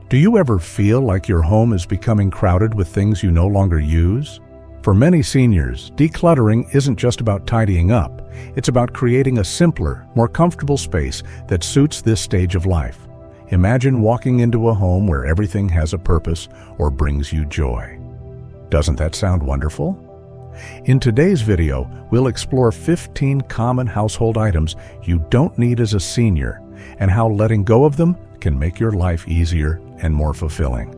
Do you ever feel like your home is becoming crowded with things you no longer use? For many seniors, decluttering isn't just about tidying up. It's about creating a simpler, more comfortable space that suits this stage of life. Imagine walking into a home where everything has a purpose or brings you joy. Doesn't that sound wonderful? In today's video, we'll explore 15 common household items you don't need as a senior and how letting go of them can make your life easier and more fulfilling.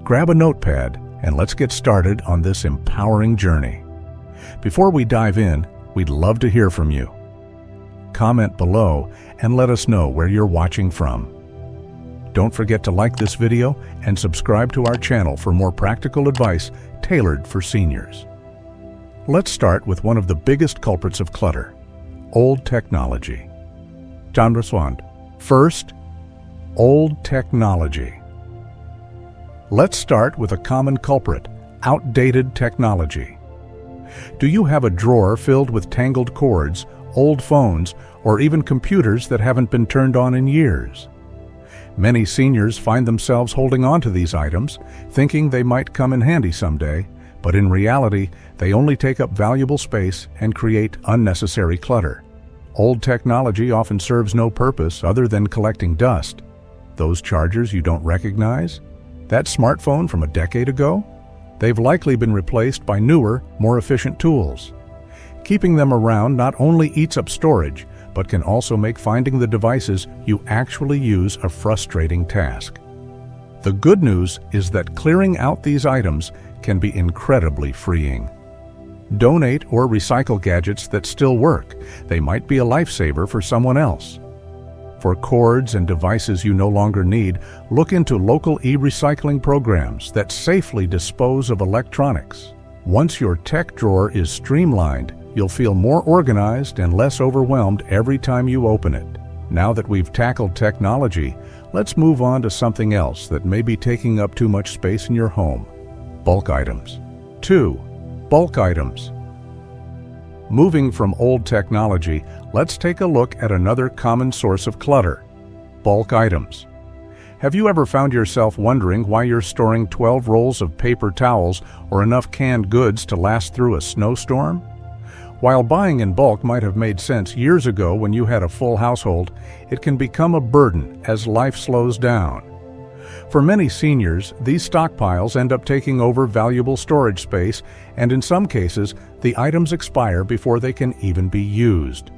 Grab a notepad and let's get started on this empowering journey. Before we dive in, we'd love to hear from you. Comment below and let us know where you're watching from. Don't forget to like this video and subscribe to our channel for more practical advice tailored for seniors. Let's start with one of the biggest culprits of clutter: old technology. First, old technology. Let's start with a common culprit: outdated technology. Do you have a drawer filled with tangled cords, old phones, or even computers that haven't been turned on in years? Many seniors find themselves holding on to these items, thinking they might come in handy someday, but in reality, they only take up valuable space and create unnecessary clutter. Old technology often serves no purpose other than collecting dust. Those chargers you don't recognize? That smartphone from a decade ago? They've likely been replaced by newer, more efficient tools. Keeping them around not only eats up storage, but can also make finding the devices you actually use a frustrating task. The good news is that clearing out these items can be incredibly freeing. Donate or recycle gadgets that still work. They might be a lifesaver for someone else. For cords and devices you no longer need, look into local e-recycling programs that safely dispose of electronics. Once your tech drawer is streamlined, you'll feel more organized and less overwhelmed every time you open it. Now that we've tackled technology, let's move on to something else that may be taking up too much space in your home: bulk items. 2. Bulk items. Moving from old technology, let's take a look at another common source of clutter: bulk items. Have you ever found yourself wondering why you're storing 12 rolls of paper towels or enough canned goods to last through a snowstorm? While buying in bulk might have made sense years ago when you had a full household, it can become a burden as life slows down. For many seniors, these stockpiles end up taking over valuable storage space, and in some cases, the items expire before they can even be used.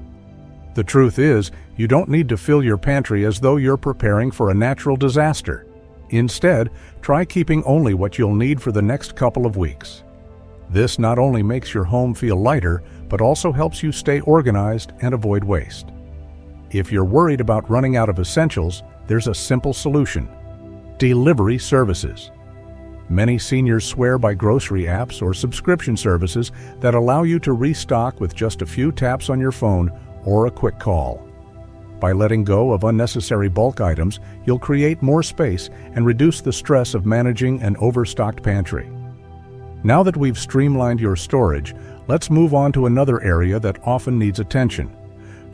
The truth is, you don't need to fill your pantry as though you're preparing for a natural disaster. Instead, try keeping only what you'll need for the next couple of weeks. This not only makes your home feel lighter, but also helps you stay organized and avoid waste. If you're worried about running out of essentials, there's a simple solution: delivery services. Many seniors swear by grocery apps or subscription services that allow you to restock with just a few taps on your phone or a quick call. By letting go of unnecessary bulk items, you'll create more space and reduce the stress of managing an overstocked pantry. Now that we've streamlined your storage, let's move on to another area that often needs attention: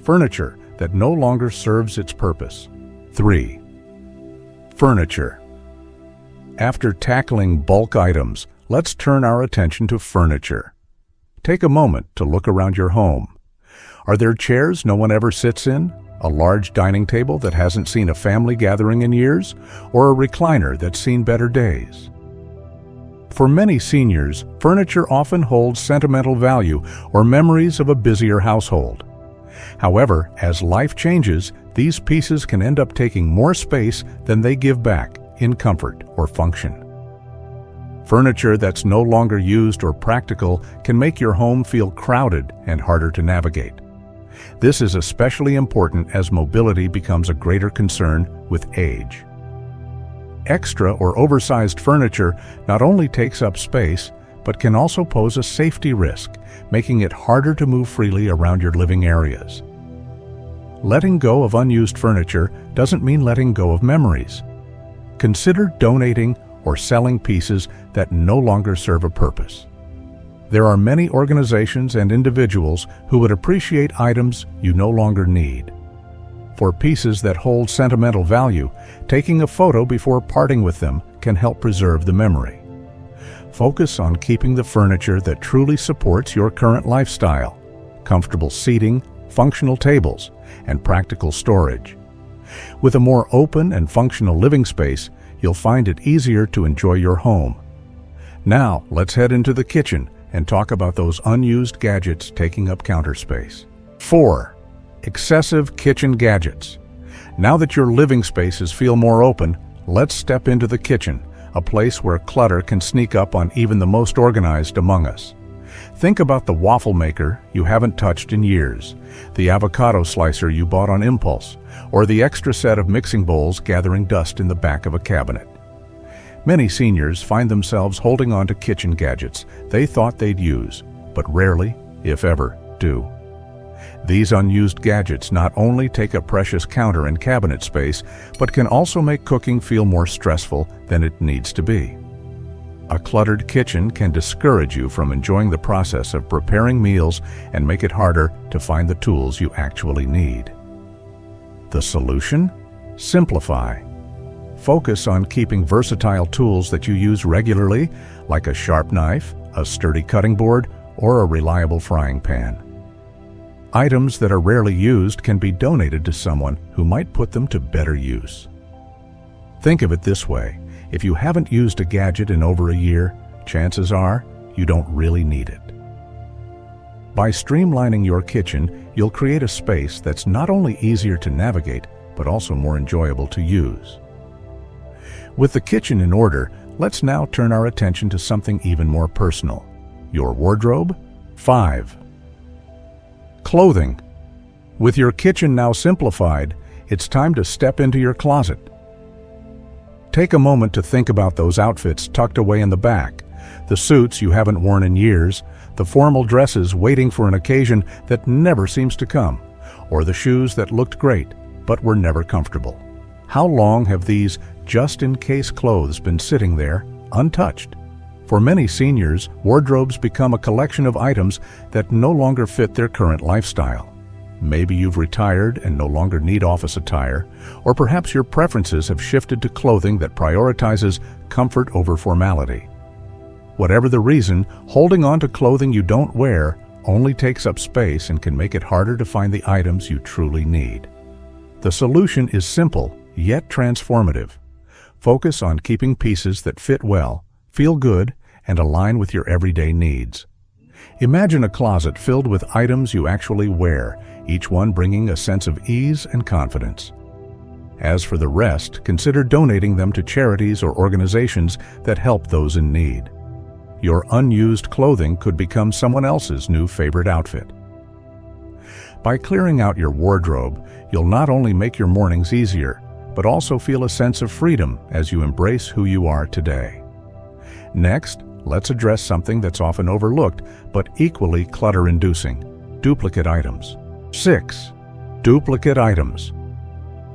furniture that no longer serves its purpose. 3. Furniture. After tackling bulk items, let's turn our attention to furniture. Take a moment to look around your home. Are there chairs no one ever sits in? A large dining table that hasn't seen a family gathering in years? Or a recliner that's seen better days? For many seniors, furniture often holds sentimental value or memories of a busier household. However, as life changes, these pieces can end up taking more space than they give back in comfort or function. Furniture that's no longer used or practical can make your home feel crowded and harder to navigate. This is especially important as mobility becomes a greater concern with age. Extra or oversized furniture not only takes up space, but can also pose a safety risk, making it harder to move freely around your living areas. Letting go of unused furniture doesn't mean letting go of memories. Consider donating or selling pieces that no longer serve a purpose. There are many organizations and individuals who would appreciate items you no longer need. For pieces that hold sentimental value, taking a photo before parting with them can help preserve the memory. Focus on keeping the furniture that truly supports your current lifestyle: comfortable seating, functional tables, and practical storage. With a more open and functional living space, you'll find it easier to enjoy your home. Now, let's head into the kitchen and talk about those unused gadgets taking up counter space. 4. Excessive kitchen gadgets. Now that your living spaces feel more open, let's step into the kitchen, a place where clutter can sneak up on even the most organized among us. Think about the waffle maker you haven't touched in years, the avocado slicer you bought on impulse, or the extra set of mixing bowls gathering dust in the back of a cabinet. Many seniors find themselves holding on to kitchen gadgets they thought they'd use, but rarely, if ever, do. These unused gadgets not only take up precious counter and cabinet space, but can also make cooking feel more stressful than it needs to be. A cluttered kitchen can discourage you from enjoying the process of preparing meals and make it harder to find the tools you actually need. The solution? Simplify. Focus on keeping versatile tools that you use regularly, like a sharp knife, a sturdy cutting board, or a reliable frying pan. Items that are rarely used can be donated to someone who might put them to better use. Think of it this way: if you haven't used a gadget in over a year, chances are you don't really need it. By streamlining your kitchen, you'll create a space that's not only easier to navigate, but also more enjoyable to use. With the kitchen in order, let's now turn our attention to something even more personal: your wardrobe. 5. Clothing. With your kitchen now simplified, it's time to step into your closet. Take a moment to think about those outfits tucked away in the back, the suits you haven't worn in years, the formal dresses waiting for an occasion that never seems to come, or the shoes that looked great but were never comfortable. How long have these just-in-case clothes been sitting there, untouched? For many seniors, wardrobes become a collection of items that no longer fit their current lifestyle. Maybe you've retired and no longer need office attire, or perhaps your preferences have shifted to clothing that prioritizes comfort over formality. Whatever the reason, holding on to clothing you don't wear only takes up space and can make it harder to find the items you truly need. The solution is simple, yet transformative. Focus on keeping pieces that fit well, feel good, and align with your everyday needs. Imagine a closet filled with items you actually wear, each one bringing a sense of ease and confidence. As for the rest, consider donating them to charities or organizations that help those in need. Your unused clothing could become someone else's new favorite outfit. By clearing out your wardrobe, you'll not only make your mornings easier, but also feel a sense of freedom as you embrace who you are today. Next, let's address something that's often overlooked but equally clutter-inducing: duplicate items. 6. Duplicate items.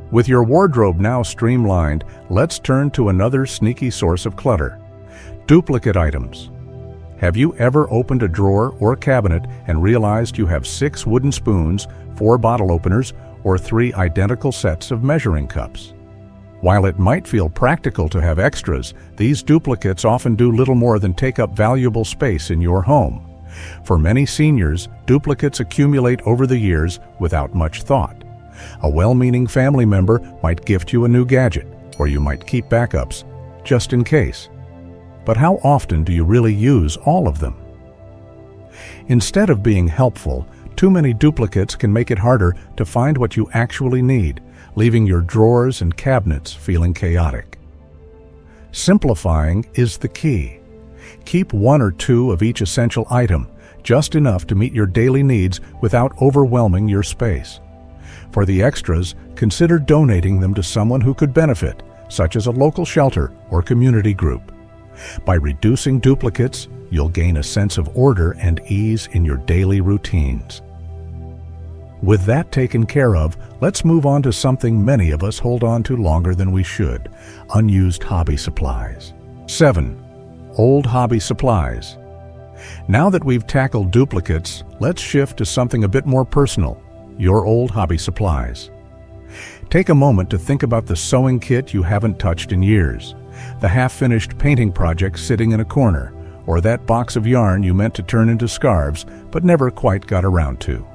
With your wardrobe now streamlined, let's turn to another sneaky source of clutter: duplicate items. Have you ever opened a drawer or cabinet and realized you have 6 wooden spoons, 4 bottle openers, or 3 identical sets of measuring cups? While it might feel practical to have extras, these duplicates often do little more than take up valuable space in your home. For many seniors, duplicates accumulate over the years without much thought. A well-meaning family member might gift you a new gadget, or you might keep backups, just in case. But how often do you really use all of them? Instead of being helpful, too many duplicates can make it harder to find what you actually need, leaving your drawers and cabinets feeling chaotic. Simplifying is the key. Keep 1 or 2 of each essential item, just enough to meet your daily needs without overwhelming your space. For the extras, consider donating them to someone who could benefit, such as a local shelter or community group. By reducing duplicates, you'll gain a sense of order and ease in your daily routines. With that taken care of, let's move on to something many of us hold on to longer than we should: unused hobby supplies. 7. Old hobby supplies. Now that we've tackled duplicates, let's shift to something a bit more personal: your old hobby supplies. Take a moment to think about the sewing kit you haven't touched in years, the half-finished painting project sitting in a corner, or that box of yarn you meant to turn into scarves but never quite got around to.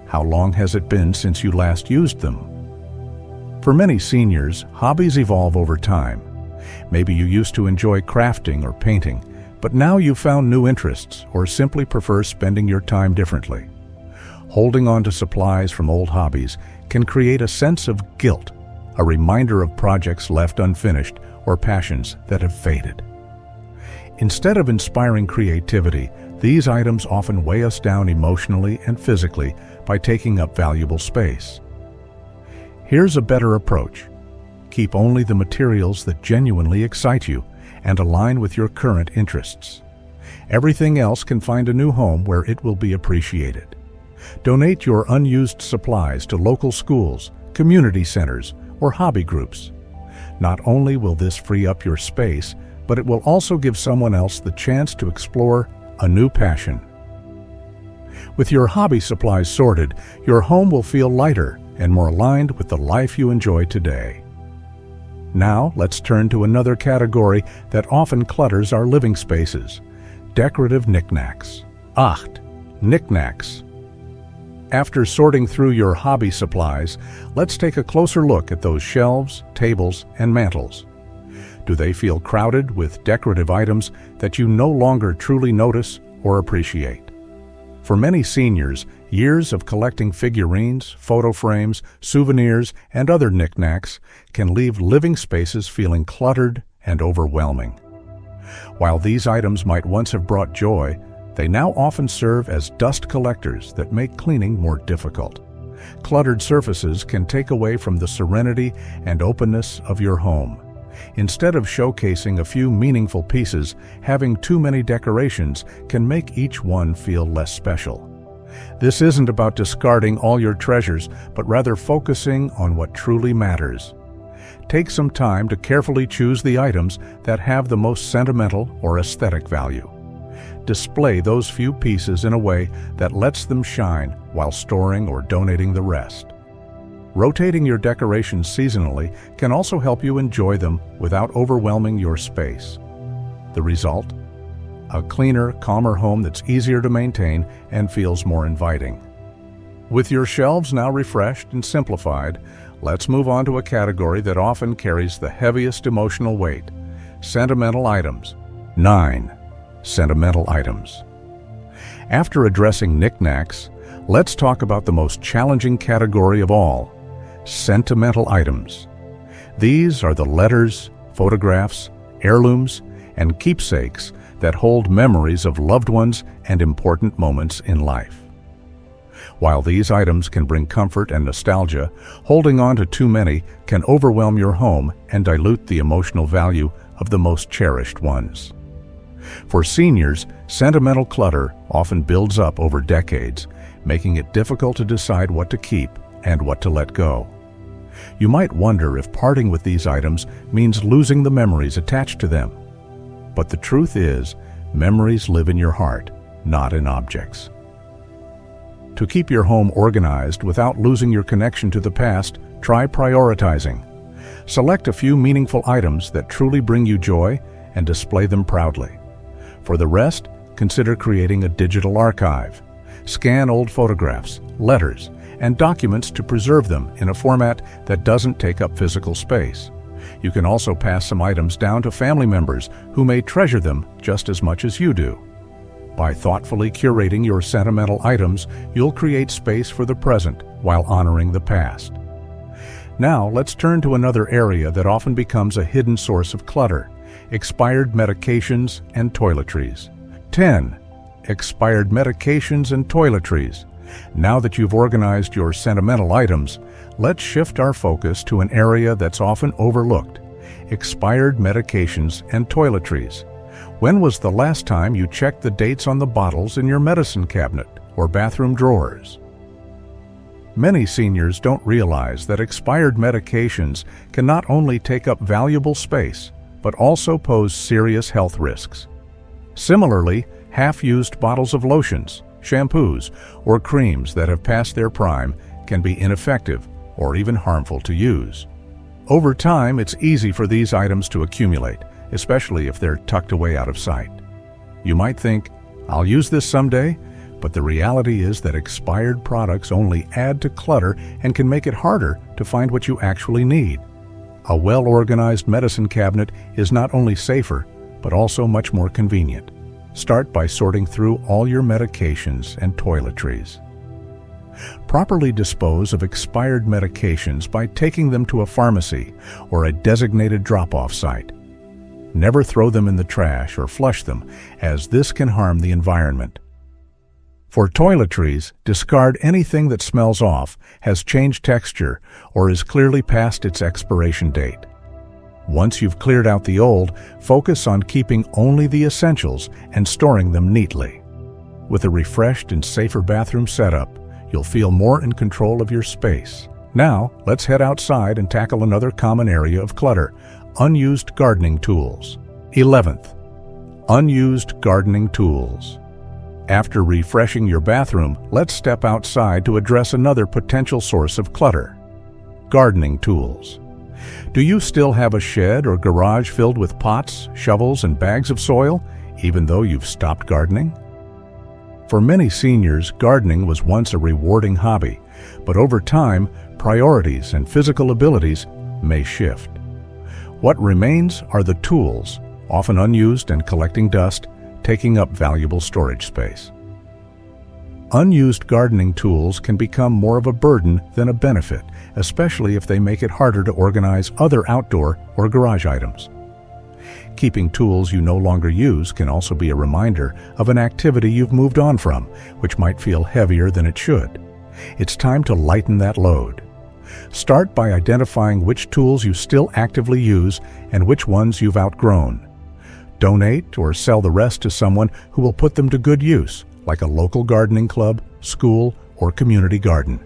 How long has it been since you last used them? For many seniors, hobbies evolve over time. Maybe you used to enjoy crafting or painting, but now you've found new interests or simply prefer spending your time differently. Holding on to supplies from old hobbies can create a sense of guilt, a reminder of projects left unfinished or passions that have faded. Instead of inspiring creativity, these items often weigh us down emotionally and physically by taking up valuable space. Here's a better approach. Keep only the materials that genuinely excite you and align with your current interests. Everything else can find a new home where it will be appreciated. Donate your unused supplies to local schools, community centers, or hobby groups. Not only will this free up your space, but it will also give someone else the chance to explore a new passion. With your hobby supplies sorted, your home will feel lighter and more aligned with the life you enjoy today. Now, let's turn to another category that often clutters our living spaces: decorative knickknacks. Knick-Knacks. After sorting through your hobby supplies, let's take a closer look at those shelves, tables, and mantels. Do they feel crowded with decorative items that you no longer truly notice or appreciate? For many seniors, years of collecting figurines, photo frames, souvenirs, and other knickknacks can leave living spaces feeling cluttered and overwhelming. While these items might once have brought joy, they now often serve as dust collectors that make cleaning more difficult. Cluttered surfaces can take away from the serenity and openness of your home. Instead of showcasing a few meaningful pieces, having too many decorations can make each one feel less special. This isn't about discarding all your treasures, but rather focusing on what truly matters. Take some time to carefully choose the items that have the most sentimental or aesthetic value. Display those few pieces in a way that lets them shine while storing or donating the rest. Rotating your decorations seasonally can also help you enjoy them without overwhelming your space. The result? A cleaner, calmer home that's easier to maintain and feels more inviting. With your shelves now refreshed and simplified, let's move on to a category that often carries the heaviest emotional weight: sentimental items. 9. Sentimental items. After addressing knickknacks, let's talk about the most challenging category of all: sentimental items. These are the letters, photographs, heirlooms, and keepsakes that hold memories of loved ones and important moments in life. While these items can bring comfort and nostalgia, holding on to too many can overwhelm your home and dilute the emotional value of the most cherished ones. For seniors, sentimental clutter often builds up over decades, making it difficult to decide what to keep and what to let go. You might wonder if parting with these items means losing the memories attached to them. But the truth is, memories live in your heart, not in objects. To keep your home organized without losing your connection to the past, try prioritizing. Select a few meaningful items that truly bring you joy and display them proudly. For the rest, consider creating a digital archive. Scan old photographs, letters, and documents to preserve them in a format that doesn't take up physical space. You can also pass some items down to family members who may treasure them just as much as you do. By thoughtfully curating your sentimental items, you'll create space for the present while honoring the past. Now, let's turn to another area that often becomes a hidden source of clutter: expired medications and toiletries. 10. Expired medications and toiletries. Now that you've organized your sentimental items, let's shift our focus to an area that's often overlooked: expired medications and toiletries. When was the last time you checked the dates on the bottles in your medicine cabinet or bathroom drawers? Many seniors don't realize that expired medications can not only take up valuable space, but also pose serious health risks. Similarly, half-used bottles of lotions, shampoos, or creams that have passed their prime can be ineffective or even harmful to use. Over time, it's easy for these items to accumulate, especially if they're tucked away out of sight. You might think, "I'll use this someday," but the reality is that expired products only add to clutter and can make it harder to find what you actually need. A well-organized medicine cabinet is not only safer, but also much more convenient. Start by sorting through all your medications and toiletries. Properly dispose of expired medications by taking them to a pharmacy or a designated drop-off site. Never throw them in the trash or flush them, as this can harm the environment. For toiletries, discard anything that smells off, has changed texture, or is clearly past its expiration date. Once you've cleared out the old, focus on keeping only the essentials and storing them neatly. With a refreshed and safer bathroom setup, you'll feel more in control of your space. Now, let's head outside and tackle another common area of clutter: unused gardening tools. 11th, unused gardening tools. After refreshing your bathroom, let's step outside to address another potential source of clutter: gardening tools. Do you still have a shed or garage filled with pots, shovels, and bags of soil, even though you've stopped gardening? For many seniors, gardening was once a rewarding hobby, but over time, priorities and physical abilities may shift. What remains are the tools, often unused and collecting dust, taking up valuable storage space. Unused gardening tools can become more of a burden than a benefit, especially if they make it harder to organize other outdoor or garage items. Keeping tools you no longer use can also be a reminder of an activity you've moved on from, which might feel heavier than it should. It's time to lighten that load. Start by identifying which tools you still actively use and which ones you've outgrown. Donate or sell the rest to someone who will put them to good use, like a local gardening club, school, or community garden.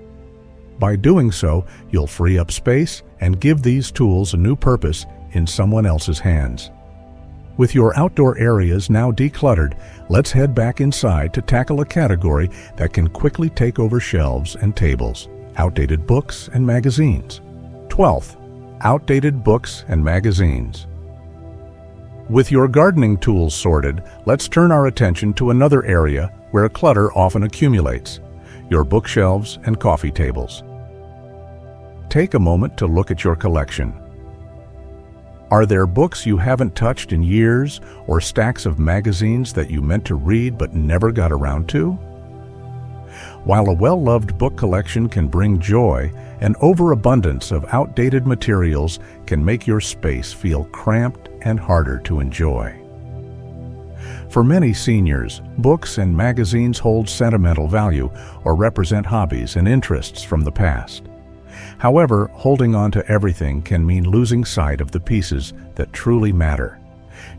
By doing so, you'll free up space and give these tools a new purpose in someone else's hands. With your outdoor areas now decluttered, let's head back inside to tackle a category that can quickly take over shelves and tables: outdated books and magazines. 12th, outdated books and magazines. With your gardening tools sorted, let's turn our attention to another area where clutter often accumulates: your bookshelves and coffee tables. Take a moment to look at your collection. Are there books you haven't touched in years, or stacks of magazines that you meant to read but never got around to? While a well-loved book collection can bring joy, an overabundance of outdated materials can make your space feel cramped and harder to enjoy. For many seniors, books and magazines hold sentimental value or represent hobbies and interests from the past. However, holding on to everything can mean losing sight of the pieces that truly matter.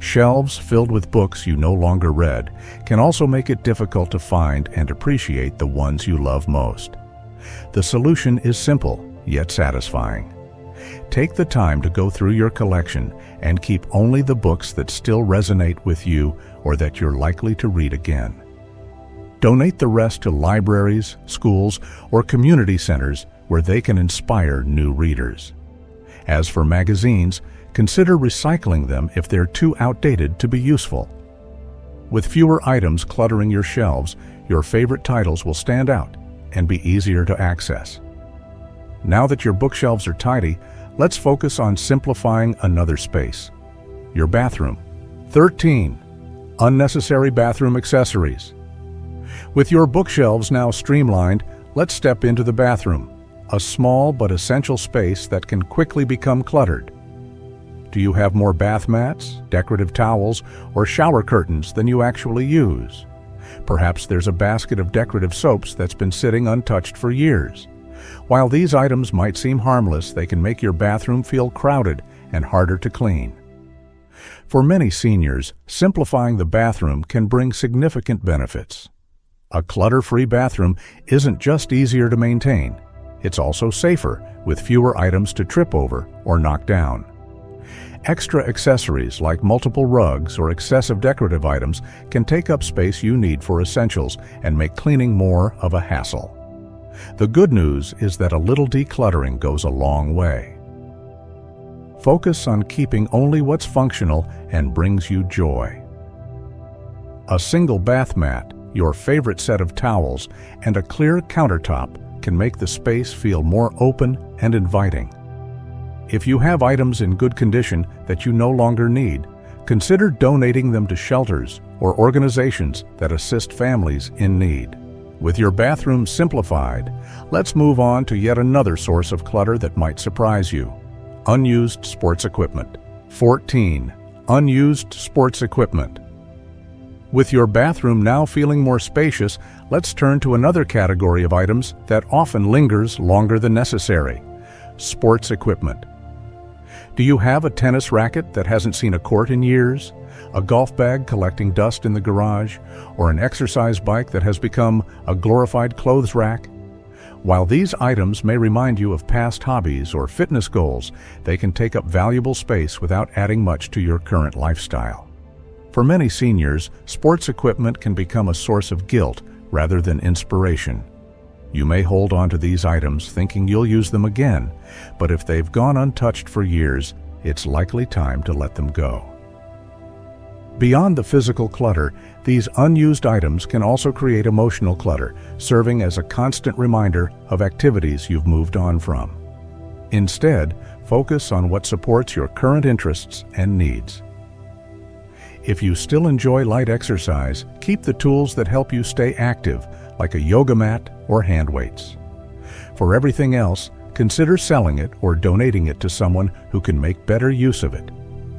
Shelves filled with books you no longer read can also make it difficult to find and appreciate the ones you love most. The solution is simple, yet satisfying. Take the time to go through your collection and keep only the books that still resonate with you or that you're likely to read again. Donate the rest to libraries, schools, or community centers where they can inspire new readers. As for magazines, consider recycling them if they're too outdated to be useful. With fewer items cluttering your shelves, your favorite titles will stand out and be easier to access. Now that your bookshelves are tidy, let's focus on simplifying another space: your bathroom. 13. Unnecessary bathroom accessories. With your bookshelves now streamlined, let's step into the bathroom, a small but essential space that can quickly become cluttered. Do you have more bath mats, decorative towels, or shower curtains than you actually use? Perhaps there's a basket of decorative soaps that's been sitting untouched for years. While these items might seem harmless, they can make your bathroom feel crowded and harder to clean. For many seniors, simplifying the bathroom can bring significant benefits. A clutter-free bathroom isn't just easier to maintain, it's also safer, with fewer items to trip over or knock down. Extra accessories like multiple rugs or excessive decorative items can take up space you need for essentials and make cleaning more of a hassle. The good news is that a little decluttering goes a long way. Focus on keeping only what's functional and brings you joy. A single bath mat, your favorite set of towels, and a clear countertop can make the space feel more open and inviting. If you have items in good condition that you no longer need, consider donating them to shelters or organizations that assist families in need. With your bathroom simplified, let's move on to yet another source of clutter that might surprise you: unused sports equipment. 14. Unused sports equipment. With your bathroom now feeling more spacious, let's turn to another category of items that often lingers longer than necessary: sports equipment. Do you have a tennis racket that hasn't seen a court in years, a golf bag collecting dust in the garage, or an exercise bike that has become a glorified clothes rack? While these items may remind you of past hobbies or fitness goals, they can take up valuable space without adding much to your current lifestyle. For many seniors, sports equipment can become a source of guilt rather than inspiration. You may hold on to these items thinking you'll use them again, but if they've gone untouched for years, it's likely time to let them go. Beyond the physical clutter, these unused items can also create emotional clutter, serving as a constant reminder of activities you've moved on from. Instead, focus on what supports your current interests and needs. If you still enjoy light exercise, keep the tools that help you stay active, like a yoga mat or hand weights. For everything else, consider selling it or donating it to someone who can make better use of it.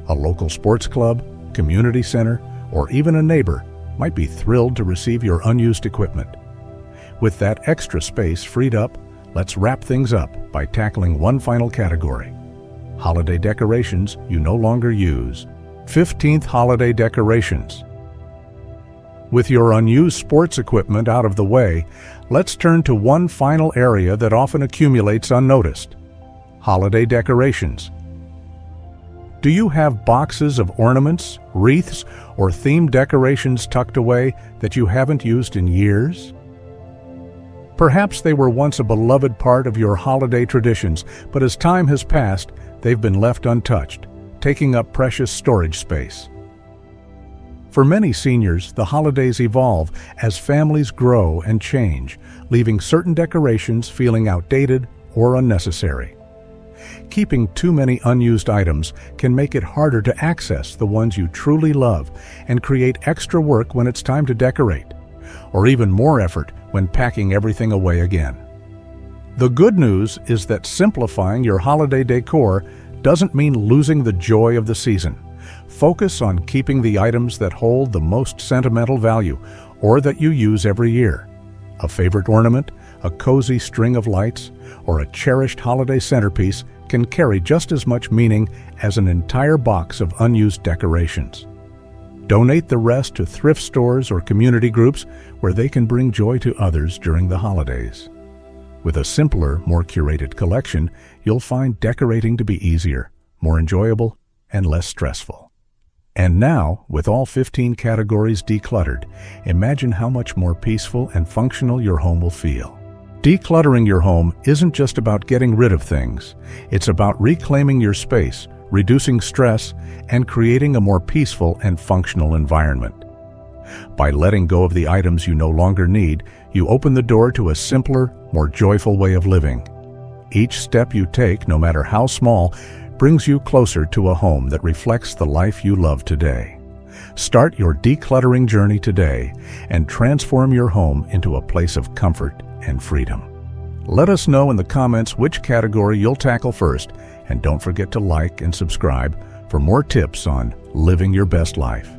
A local sports club, community center, or even a neighbor might be thrilled to receive your unused equipment. With that extra space freed up, let's wrap things up by tackling one final category: holiday decorations you no longer use. 15th, holiday decorations. With your unused sports equipment out of the way, let's turn to one final area that often accumulates unnoticed: holiday decorations. Do you have boxes of ornaments, wreaths, or themed decorations tucked away that you haven't used in years? Perhaps they were once a beloved part of your holiday traditions, but as time has passed, they've been left untouched, taking up precious storage space. For many seniors, the holidays evolve as families grow and change, leaving certain decorations feeling outdated or unnecessary. Keeping too many unused items can make it harder to access the ones you truly love and create extra work when it's time to decorate, or even more effort when packing everything away again. The good news is that simplifying your holiday decor doesn't mean losing the joy of the season. Focus on keeping the items that hold the most sentimental value or that you use every year. A favorite ornament, a cozy string of lights, or a cherished holiday centerpiece can carry just as much meaning as an entire box of unused decorations. Donate the rest to thrift stores or community groups where they can bring joy to others during the holidays. With a simpler, more curated collection, you'll find decorating to be easier, more enjoyable, and less stressful. And now, with all 15 categories decluttered, imagine how much more peaceful and functional your home will feel. Decluttering your home isn't just about getting rid of things. It's about reclaiming your space, reducing stress, and creating a more peaceful and functional environment. By letting go of the items you no longer need, you open the door to a simpler, more joyful way of living. Each step you take, no matter how small, brings you closer to a home that reflects the life you love today. Start your decluttering journey today and transform your home into a place of comfort and freedom. Let us know in the comments which category you'll tackle first, and don't forget to like and subscribe for more tips on living your best life.